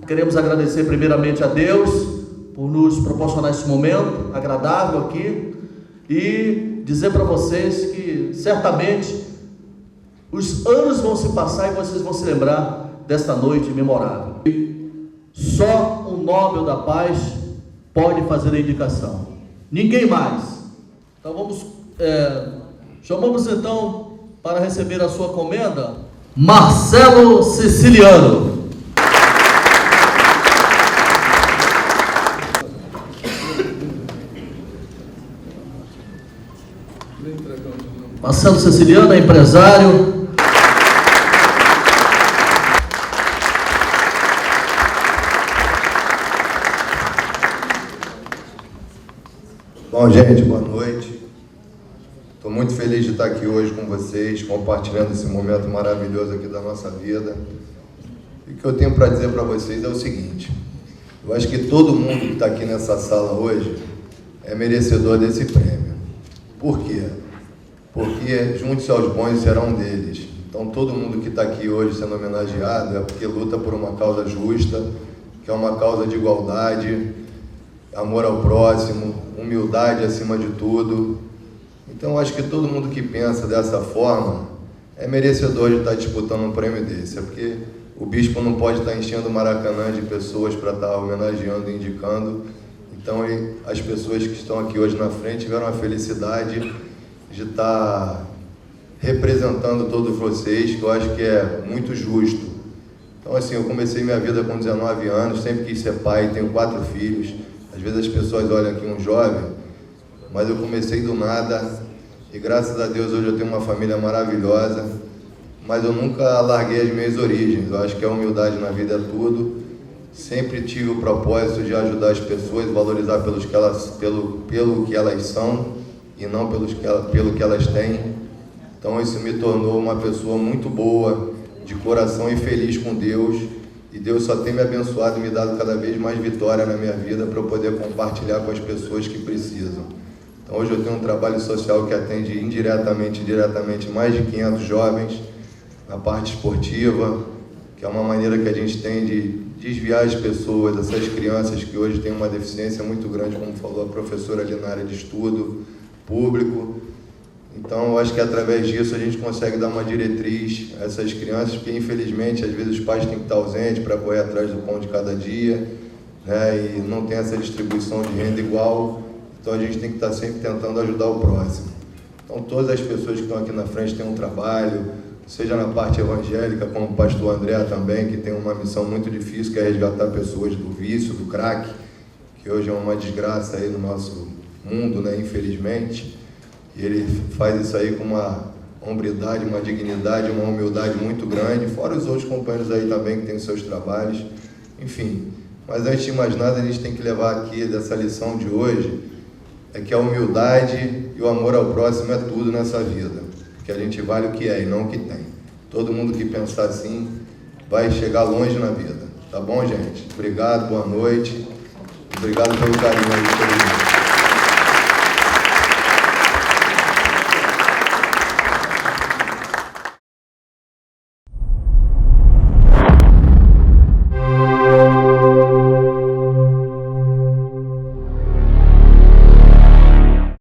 Queremos agradecer primeiramente a Deus por nos proporcionar esse momento agradável aqui e dizer para vocês que certamente os anos vão se passar e vocês vão se lembrar desta noite memorável. Só o Nobel da Paz pode fazer a indicação, ninguém mais. Então chamamos então para receber a sua comenda Marcelo Siciliano. Marcelo Siciliano é empresário. Bom, gente, boa noite. Estou muito feliz de estar aqui hoje com vocês, compartilhando esse momento maravilhoso aqui da nossa vida. E o que eu tenho para dizer para vocês é o seguinte: eu acho que todo mundo que está aqui nessa sala hoje é merecedor desse prêmio. Por quê? Porque junte-se aos bons será um deles. Então todo mundo que está aqui hoje sendo homenageado é porque luta por uma causa justa, que é uma causa de igualdade, amor ao próximo, humildade acima de tudo. Então acho que todo mundo que pensa dessa forma é merecedor de estar disputando um prêmio desse. É porque o bispo não pode estar enchendo o Maracanã de pessoas para estar homenageando e indicando. Então as pessoas que estão aqui hoje na frente tiveram a felicidade de estar representando todos vocês, que eu acho que é muito justo. Então assim, eu comecei minha vida com 19 anos, sempre quis ser pai, tenho 4 filhos. Às vezes as pessoas olham aqui um jovem, mas eu comecei do nada e graças a Deus hoje eu tenho uma família maravilhosa, mas eu nunca larguei as minhas origens. Eu acho que a humildade na vida é tudo. Sempre tive o propósito de ajudar as pessoas, valorizar pelo que elas são e não pelo que elas têm. Então isso me tornou uma pessoa muito boa, de coração e feliz com Deus. E Deus só tem me abençoado e me dado cada vez mais vitória na minha vida para eu poder compartilhar com as pessoas que precisam. Então hoje eu tenho um trabalho social que atende indiretamente e diretamente mais de 500 jovens na parte esportiva, que é uma maneira que a gente tem de desviar as pessoas, essas crianças que hoje têm uma deficiência muito grande, como falou a professora ali na área de estudo público. Então eu acho que através disso a gente consegue dar uma diretriz a essas crianças, porque infelizmente às vezes os pais têm que estar ausentes para correr atrás do pão de cada dia, né, e não tem essa distribuição de renda igual. Então a gente tem que estar sempre tentando ajudar o próximo. Então todas as pessoas que estão aqui na frente têm um trabalho, seja na parte evangélica, como o pastor André também, que tem uma missão muito difícil, que é resgatar pessoas do vício, do crack, que hoje é uma desgraça aí no nosso mundo, né, infelizmente. E ele faz isso aí com uma hombridade, uma dignidade, uma humildade muito grande, fora os outros companheiros aí também que têm os seus trabalhos, enfim. Mas antes de mais nada, a gente tem que levar aqui dessa lição de hoje, é que a humildade e o amor ao próximo é tudo nessa vida, porque a gente vale o que é e não o que tem. Todo mundo que pensar assim vai chegar longe na vida, tá bom, gente? Obrigado, boa noite, obrigado pelo carinho aí de todo mundo.